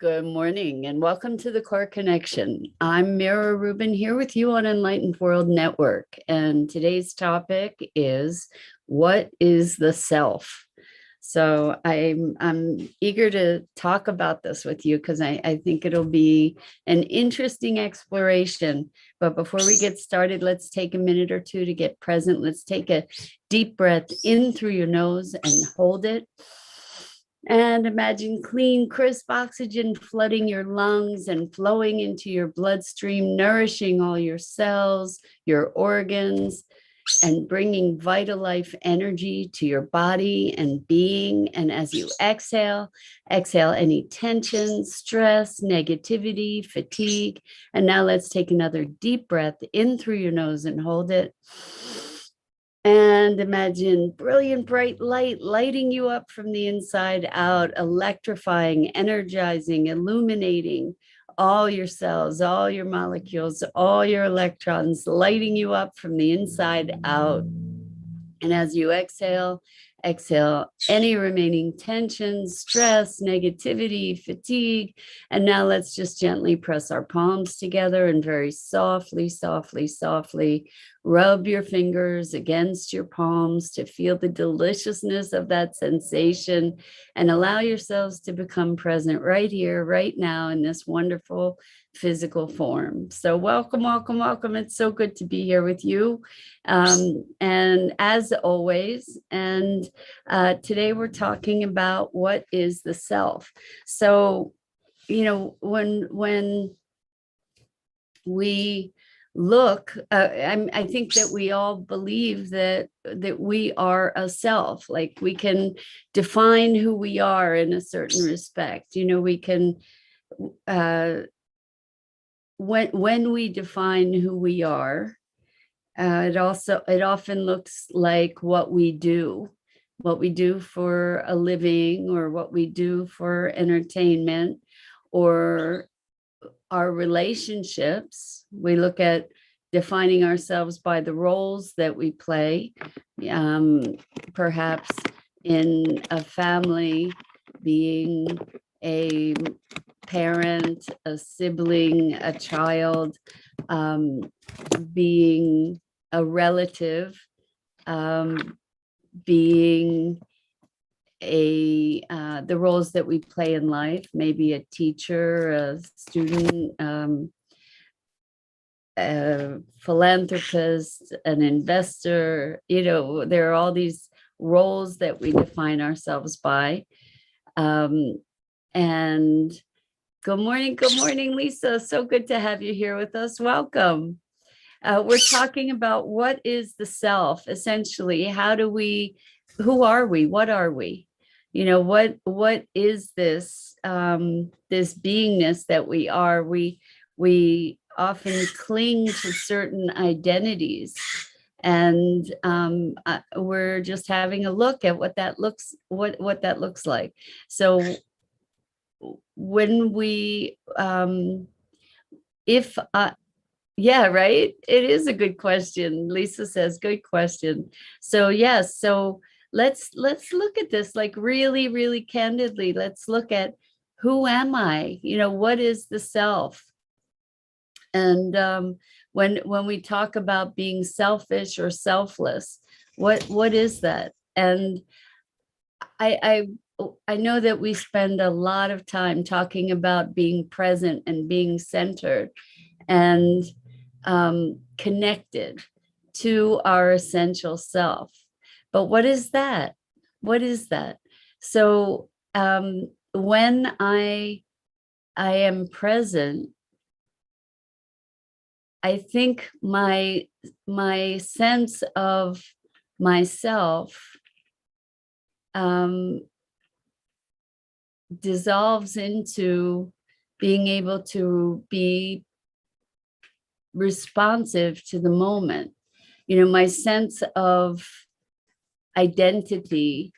Good morning and welcome to the Core Connection. I'm Mira Rubin here with you on Enlightened World Network. And today's topic is, what is the self? So I'm eager to talk about this with you because I think it'll be an interesting exploration. But before we get started, let's take a minute or two to get present. Let's take a deep breath in through your nose and hold it. And imagine clean, crisp oxygen flooding your lungs and flowing into your bloodstream, nourishing all your cells, your organs, and bringing vital life energy to your body and being. And as you exhale any tension, stress, negativity, fatigue. And now let's take another deep breath in through your nose and hold it. And imagine brilliant, bright light lighting you up from the inside out, electrifying, energizing, illuminating all your cells, all your molecules, all your electrons, lighting you up from the inside out. And as you exhale any remaining tension, stress, negativity, fatigue. And now let's just gently press our palms together and very softly, softly, softly rub your fingers against your palms to feel the deliciousness of that sensation and allow yourselves to become present right here, right now in this wonderful physical form. So welcome, welcome, welcome. It's so good to be here with you. And as always, today we're talking about what is the self. So, when we look, I think that we all believe that we are a self, like we can define who we are in a certain respect. We can, when we define who we are, it often looks like what we do for a living, or what we do for entertainment, or our relationships. We look at defining ourselves by the roles that we play, perhaps in a family, being a parent, a sibling, a child, being a relative, being the roles that we play in life, maybe a teacher, a student, a philanthropist, an investor. There are all these roles that we define ourselves by. And good morning, Lisa. So good to have you here with us. Welcome. We're talking about what is the self, essentially. Who are we? What are we? What is this, this beingness that we are? We often cling to certain identities, and we're just having a look at what that looks like. So when we, yeah, right. It is a good question. Lisa says, good question. So yes. So let's look at this, like really, really candidly. Let's look at, who am I? What is the self? And when we talk about being selfish or selfless, what is that? And I know that we spend a lot of time talking about being present and being centered and connected to our essential self. But what is that? What is that? So when I am present, I think my sense of myself dissolves into being able to be responsive to the moment. My sense of identity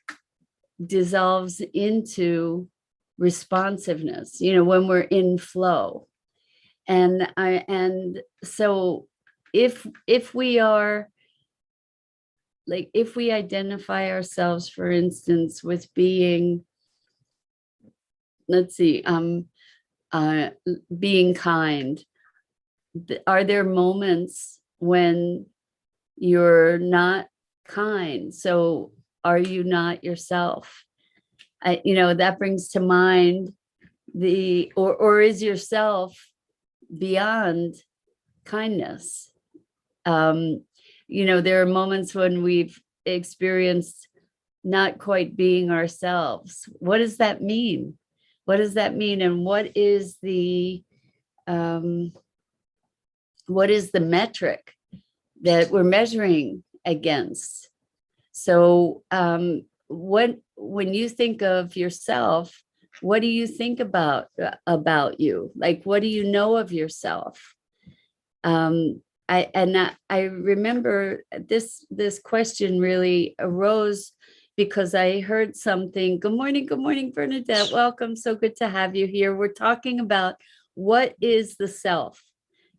dissolves into responsiveness, when we're in flow. And so if we are, like, if we identify ourselves, for instance, with being, let's see, being kind. Are there moments when you're not kind? So are you not yourself? That brings to mind or is yourself beyond kindness? There are moments when we've experienced not quite being ourselves. What does that mean? What does that mean? And what is the metric that we're measuring against? So when you think of yourself, what do you think about you? Like, what do you know of yourself? I remember this question really arose because I heard something. Good morning, Bernadette. Welcome. So good to have you here. We're talking about what is the self?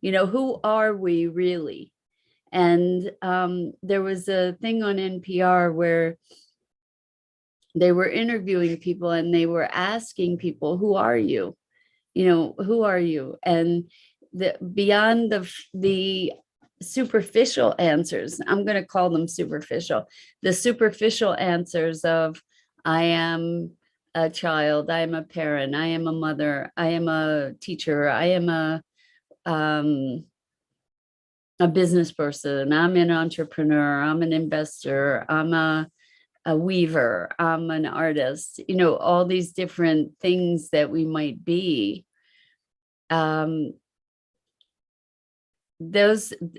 Who are we really? And there was a thing on NPR where they were interviewing people and they were asking people, who are you? Who are you? And beyond the superficial answers, I'm going to call them superficial, the superficial answers of, I am a child, I am a parent, I am a mother, I am a teacher, I am a business person, I'm an entrepreneur, I'm an investor, I'm a weaver, I'm an artist, all these different things that we might be.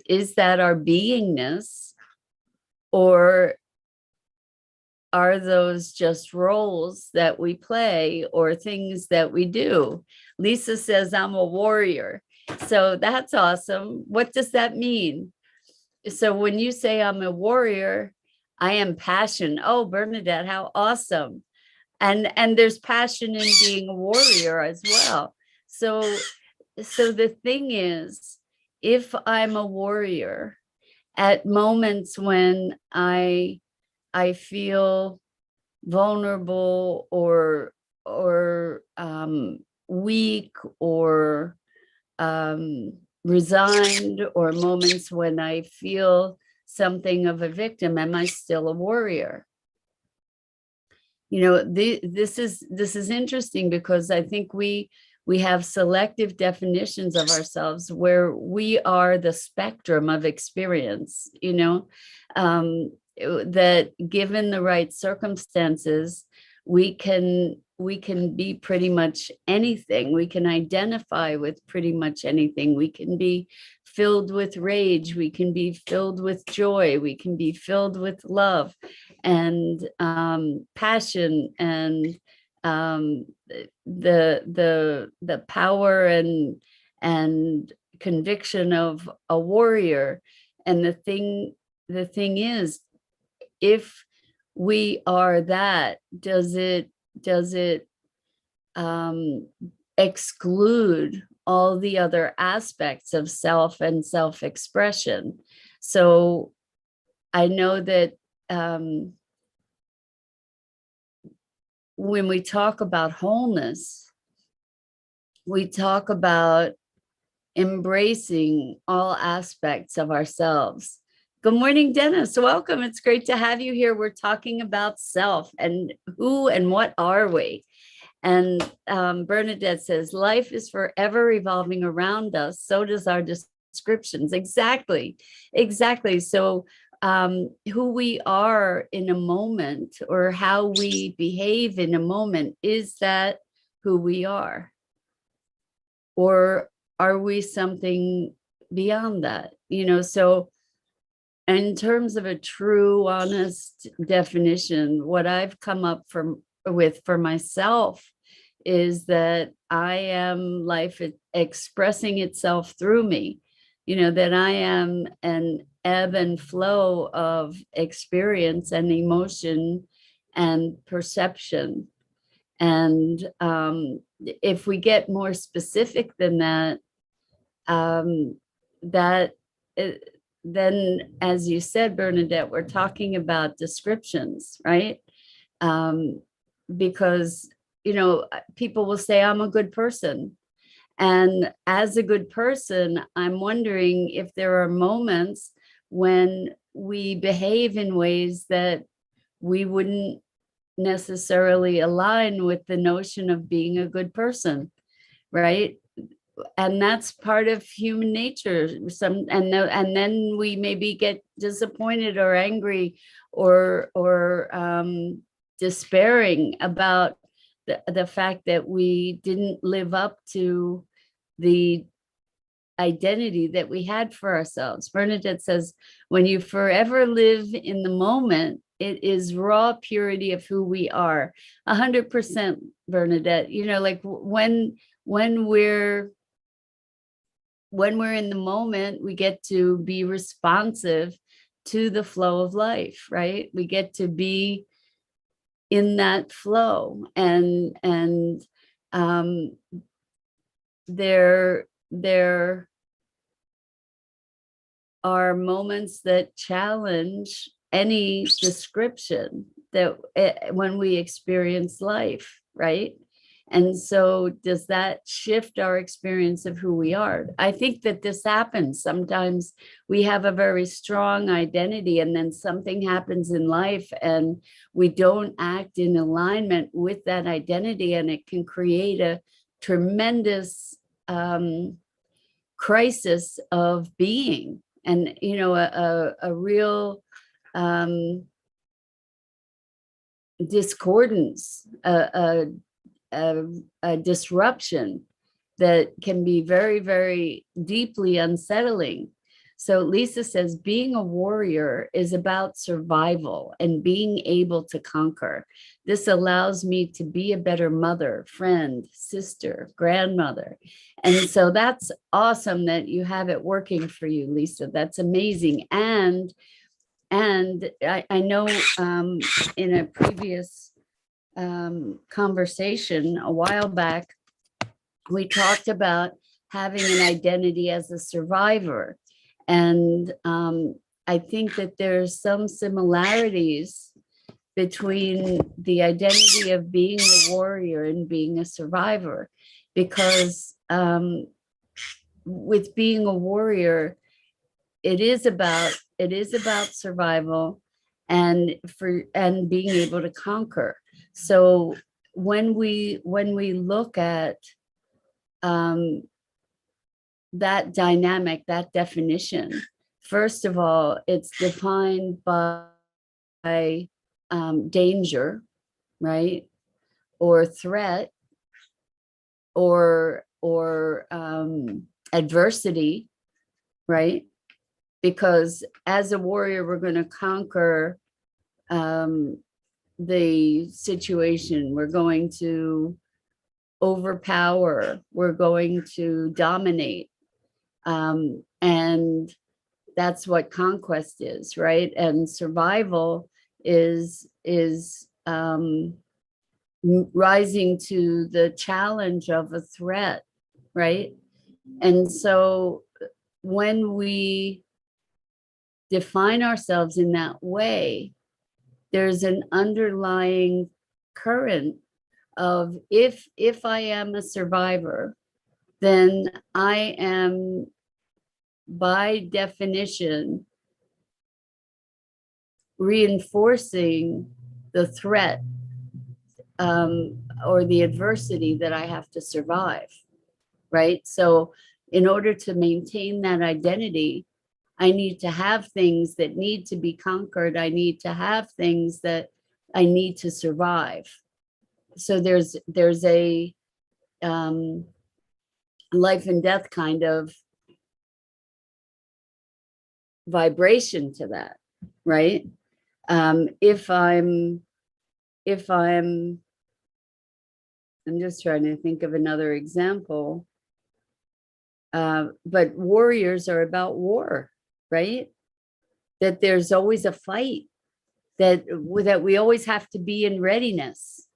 Is that our beingness, or are those just roles that we play or things that we do? Lisa says, I'm a warrior. So that's awesome. What does that mean? So when you say I'm a warrior, I am passion. Oh, Bernadette, how awesome. And there's passion in being a warrior as well. So the thing is, if I'm a warrior, at moments when I feel vulnerable or weak or resigned, or moments when I feel something of a victim, am I still a warrior? This is interesting because I think we have selective definitions of ourselves where we are the spectrum of experience, that given the right circumstances, we can be pretty much anything. We can identify with pretty much anything. We can be filled with rage. We can be filled with joy. We can be filled with love and passion and the power and conviction of a warrior. And the thing is, if we are that, does it exclude all the other aspects of self and self-expression? So I know that when we talk about wholeness, we talk about embracing all aspects of ourselves. Good morning, Dennis. Welcome. It's great to have you here. We're talking about self and who and what are we. And Bernadette says, life is forever revolving around us. So does our descriptions. Exactly. So who we are in a moment, or how we behave in a moment, is that who we are? Or are we something beyond that? So in terms of a true, honest definition, what I've come up with for myself is that I am life expressing itself through me, that I am an ebb and flow of experience and emotion and perception. And if we get more specific than that, then, as you said, Bernadette, we're talking about descriptions, right? Because, people will say, I'm a good person. And as a good person, I'm wondering if there are moments when we behave in ways that we wouldn't necessarily align with the notion of being a good person, right? And that's part of human nature. And then we maybe get disappointed or angry or despairing about the fact that we didn't live up to the identity that we had for ourselves. Bernadette says, when you forever live in the moment, it is raw purity of who we are. 100%, Bernadette. You know, like when we're in the moment, we get to be responsive to the flow of life, right? We get to be in that flow, and there are moments that challenge any description that when we experience life, right? And so does that shift our experience of who we are? I think that this happens. Sometimes we have a very strong identity and then something happens in life and we don't act in alignment with that identity, and it can create a tremendous crisis of being, and a real discordance, a disruption that can be very, very deeply unsettling. So Lisa says, being a warrior is about survival and being able to conquer. This allows me to be a better mother, friend, sister, grandmother. And so that's awesome that you have it working for you, Lisa. That's amazing. And I know in a previous conversation a while back, we talked about having an identity as a survivor. And I think that there's some similarities between the identity of being a warrior and being a survivor, because with being a warrior, it is about survival and being able to conquer. So when we look at that dynamic, that definition, first of all, it's defined by danger, right? Or threat, or adversity, right? Because as a warrior, we're going to conquer the situation. We're going to overpower. We're going to dominate. And that's what conquest is, right? And survival is rising to the challenge of a threat, right? And so when we define ourselves in that way, there's an underlying current of, if I am a survivor, then I am by definition reinforcing the threat or the adversity that I have to survive, right? So in order to maintain that identity, I need to have things that need to be conquered. I need to have things that I need to survive. So there's a life and death kind of vibration to that, right? If I'm just trying to think of another example. But warriors are about war, right? That there's always a fight, that we always have to be in readiness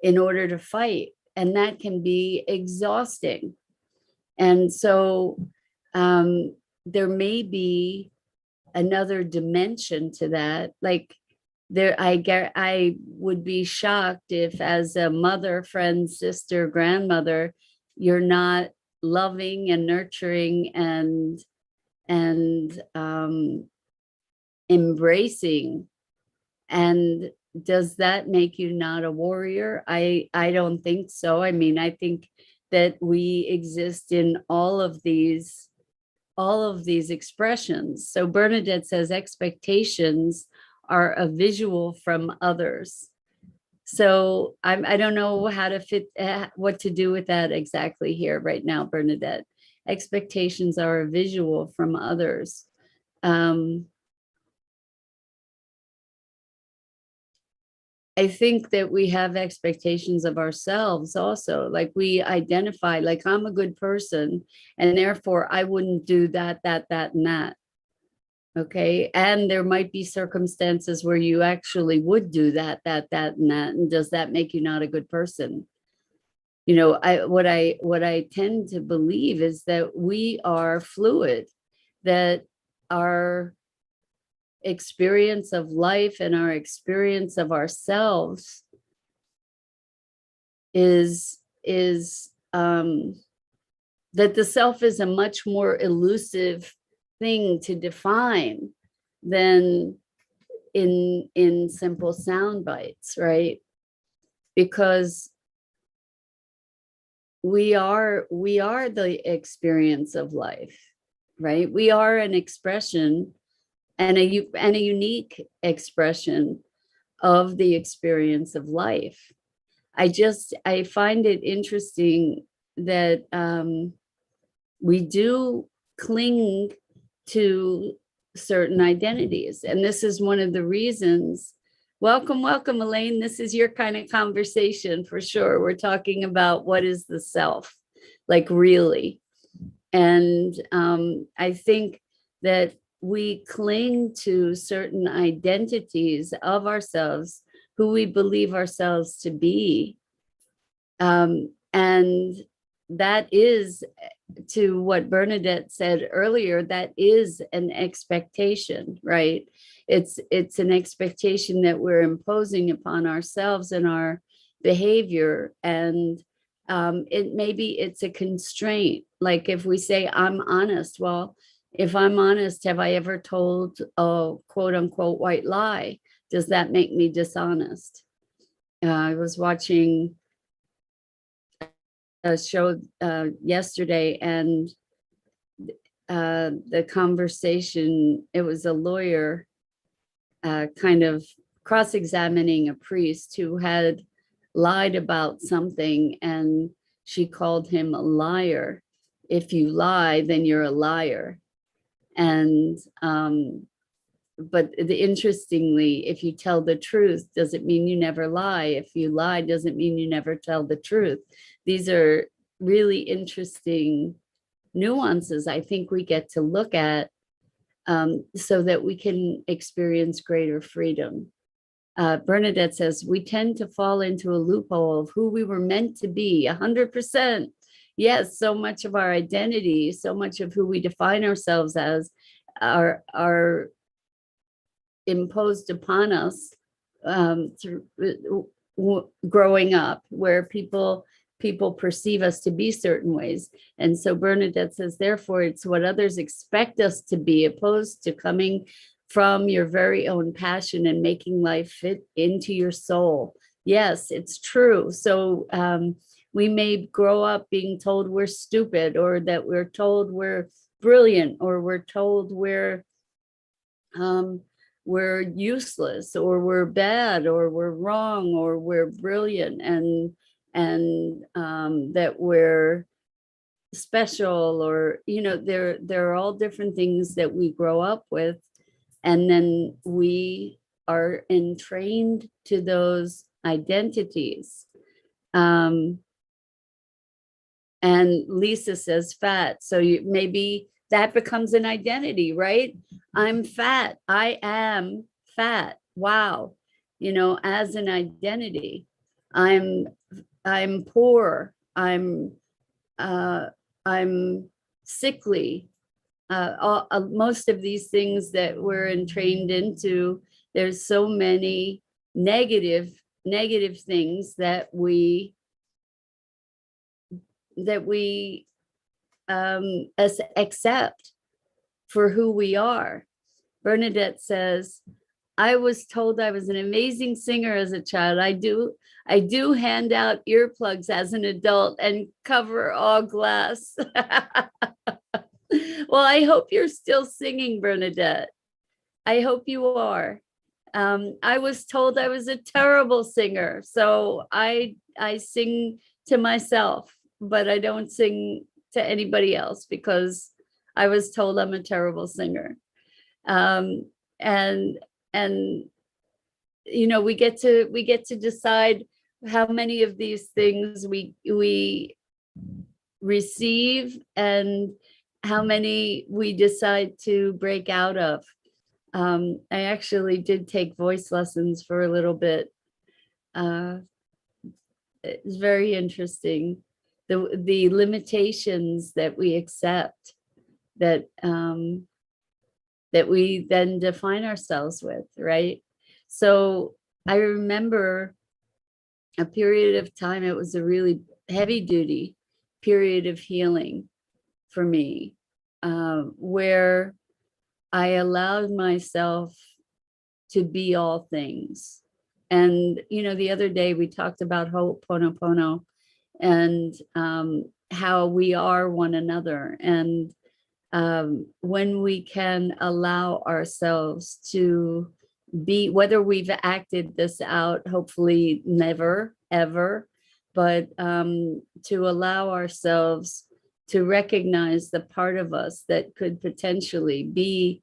in order to fight. And that can be exhausting. And so there may be another dimension to that. Like I would be shocked if, as a mother, friend, sister, grandmother, you're not loving and nurturing and embracing. And does that make you not a warrior? I don't think so. I mean, I think that we exist in all of these expressions. So Bernadette says expectations are a visual from others. So I don't know how to fit what to do with that exactly here right now, Bernadette. Expectations are a visual from others. I think that we have expectations of ourselves also. Like we identify, like I'm a good person, and therefore I wouldn't do that, and that. Okay. And there might be circumstances where you actually would do that, and that. And does that make you not a good person? You know, what I tend to believe is that we are fluid, that our experience of life and our experience of ourselves is that the self is a much more elusive thing to define than in simple sound bites, right? Because we are the experience of life, right? We are an expression and a unique expression of the experience of life. I find it interesting that we do cling to certain identities. And this is one of the reasons. Welcome, welcome, Elaine. This is your kind of conversation for sure. We're talking about what is the self, like really. And I think that we cling to certain identities of ourselves, who we believe ourselves to be. And that is, to what Bernadette said earlier, that is an expectation, right? It's an expectation that we're imposing upon ourselves and our behavior. And it's a constraint. Like if we say, I'm honest, well, if I'm honest, have I ever told a quote unquote white lie? Does that make me dishonest? I was watching a show yesterday, and the conversation, it was a lawyer kind of cross-examining a priest who had lied about something, and she called him a liar. If you lie, then you're a liar. And but interestingly, if you tell the truth, does it mean you never lie? If you lie, does it mean you never tell the truth? These are really interesting nuances I think we get to look at, so that we can experience greater freedom. Bernadette says, we tend to fall into a loophole of who we were meant to be, 100%. Yes, so much of our identity, so much of who we define ourselves as are imposed upon us through growing up, where people perceive us to be certain ways. And so Bernadette says, therefore, it's what others expect us to be, opposed to coming from your very own passion and making life fit into your soul. Yes, it's true. So we may grow up being told we're stupid, or that we're told we're brilliant, or we're told we're useless, or we're bad, or we're wrong, or we're brilliant, and that we're special, or there are all different things that we grow up with, and then we are entrained to those identities. And Lisa says fat, so maybe that becomes an identity, right? I'm fat. I am fat. Wow. As an identity. I'm poor. I'm sickly. Most of these things that we're entrained into, there's so many negative things that we accept for who we are. Bernadette says, I was told I was an amazing singer as a child. I do hand out earplugs as an adult and cover all glass. Well, I hope you're still singing, Bernadette. I hope you are. I was told I was a terrible singer, so I sing to myself, but I don't sing to anybody else because I was told I'm a terrible singer. Um, and and we get to decide how many of these things we receive and how many we decide to break out of. I actually did take voice lessons for a little bit. It's very interesting, the limitations that we accept, that that we then define ourselves with, right? So I remember a period of time, it was a really heavy duty period of healing for me, where I allowed myself to be all things. And, the other day we talked about Ho'oponopono and how we are one another. And when we can allow ourselves to be, whether we've acted this out, hopefully never, ever, but to allow ourselves to recognize the part of us that could potentially be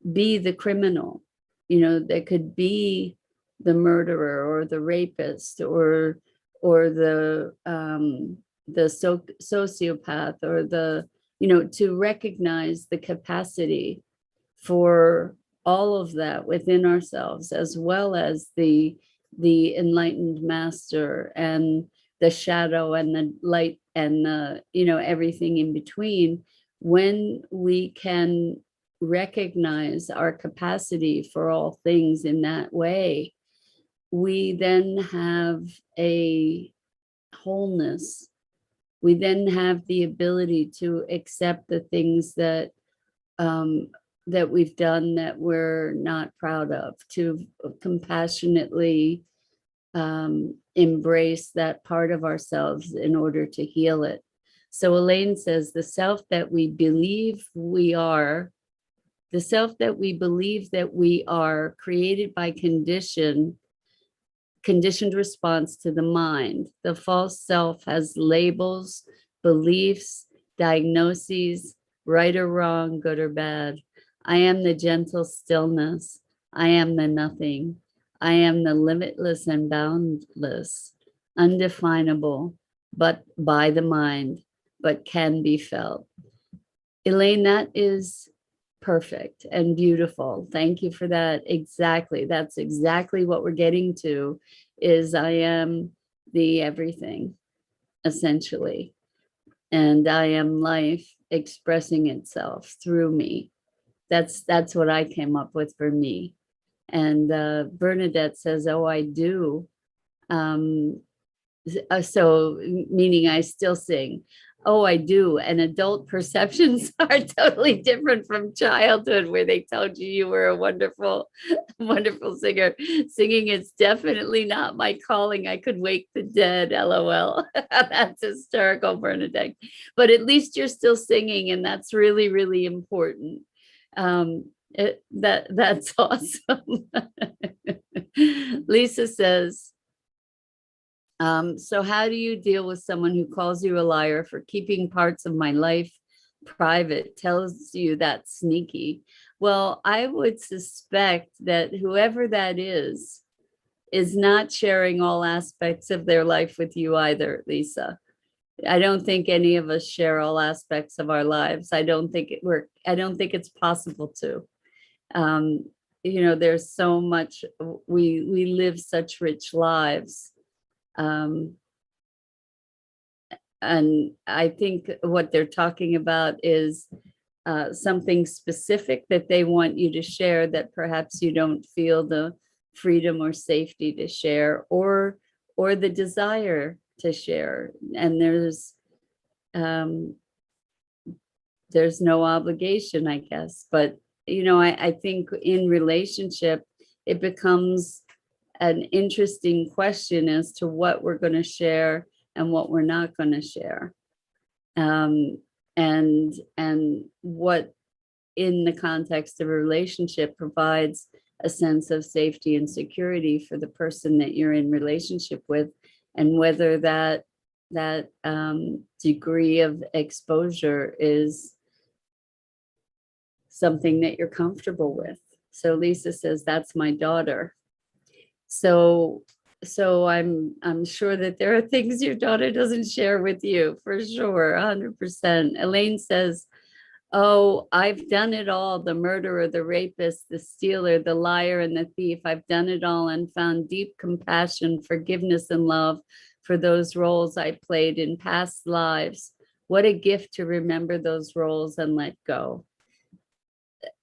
the criminal, that could be the murderer or the rapist or the sociopath or to recognize the capacity for all of that within ourselves, as well as the enlightened master and the shadow and the light and the everything in between. When we can recognize our capacity for all things in that way, we then have a wholeness. We then have the ability to accept the things that that we've done that we're not proud of, to compassionately embrace that part of ourselves in order to heal it. So Elaine says, the self that we believe we are, the self that we believe that we are, created by conditioned response to the mind. The false self has labels, beliefs, diagnoses, right or wrong, good or bad. I am the gentle stillness. I am the nothing. I am the limitless and boundless, undefinable, but by the mind, but can be felt. Elaine, that is perfect and beautiful. Thank you for that. Exactly. That's exactly what we're getting to, is I am the everything, essentially. And I am life expressing itself through me. That's what I came up with for me. And Bernadette says, oh, I do. So meaning I still sing. Oh, I do. And adult perceptions are totally different from childhood, where they told you were a wonderful, wonderful singer. Singing is definitely not my calling. I could wake the dead, LOL. That's hysterical, Bernadette. But at least you're still singing, and that's really, really important. That's awesome. Lisa says, so how do you deal with someone who calls you a liar for keeping parts of my life private, tells you that's sneaky? Well, I would suspect that whoever that is not sharing all aspects of their life with you either, Lisa. I don't think any of us share all aspects of our lives. I don't think it's possible to. There's so much, we live such rich lives. And I think what they're talking about is something specific that they want you to share that perhaps you don't feel the freedom or safety to share, or the desire to share. And there's there's no obligation, I guess. But, I think in relationship, it becomes an interesting question as to what we're going to share and what we're not going to share. And what in the context of a relationship provides a sense of safety and security for the person that you're in relationship with, and whether that degree of exposure is something that you're comfortable with. So Lisa says, that's my daughter. So I'm sure that there are things your daughter doesn't share with you, for sure, 100%. Elaine says, oh, I've done it all: the murderer, the rapist, the stealer, the liar, and the thief. I've done it all and found deep compassion, forgiveness, and love for those roles I played in past lives. What a gift to remember those roles and let go.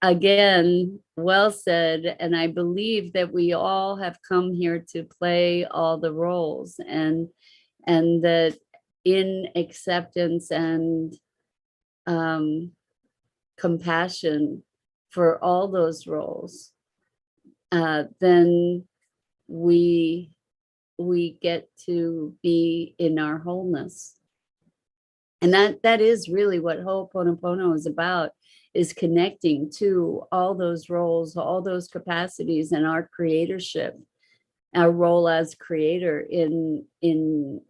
Again, well said. And I believe that we all have come here to play all the roles, and that in acceptance and compassion for all those roles, then we get to be in our wholeness. And that is really what Ho'oponopono is about, is connecting to all those roles, all those capacities, and our creatorship, our role as creator in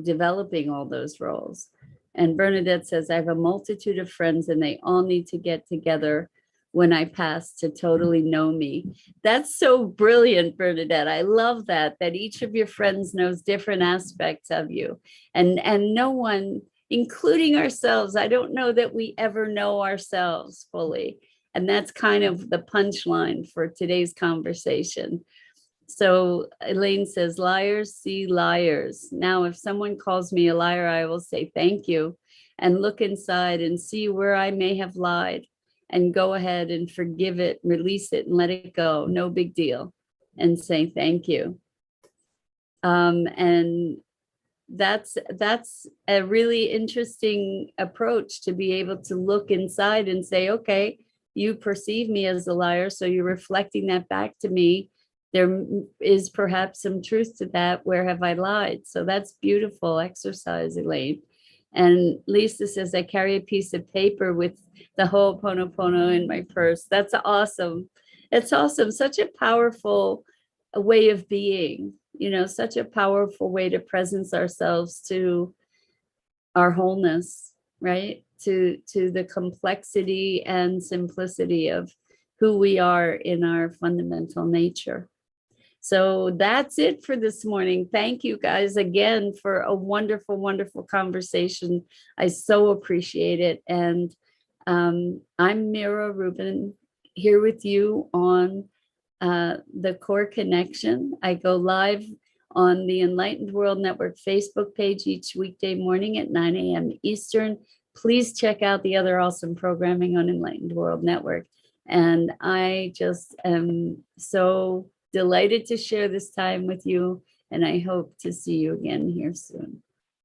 developing all those roles. And Bernadette says, I have a multitude of friends and they all need to get together when I pass to totally know me. That's so brilliant, Bernadette. I love that each of your friends knows different aspects of you, and no one, including ourselves, I don't know that we ever know ourselves fully. And that's kind of the punchline for today's conversation. So Elaine says, liars see liars. Now, if someone calls me a liar, I will say thank you and look inside and see where I may have lied, and go ahead and forgive it, release it, and let it go. No big deal. And say thank you. And that's a really interesting approach, to be able to look inside and say, okay, you perceive me as a liar, so you're reflecting that back to me. There is perhaps some truth to that. Where have I lied? So that's beautiful exercise, Elaine. And Lisa says, I carry a piece of paper with the Ho'oponopono in my purse. That's awesome. It's awesome. Such a powerful way of being, such a powerful way to presence ourselves to our wholeness, right? To the complexity and simplicity of who we are in our fundamental nature. So that's it for this morning. Thank you guys again for a wonderful, wonderful conversation. I so appreciate it. And I'm Mira Rubin, here with you on the Core Connection. I go live on the Enlightened World Network Facebook page each weekday morning at 9 a.m. Eastern. Please check out the other awesome programming on Enlightened World Network. And I just am so delighted to share this time with you, and I hope to see you again here soon.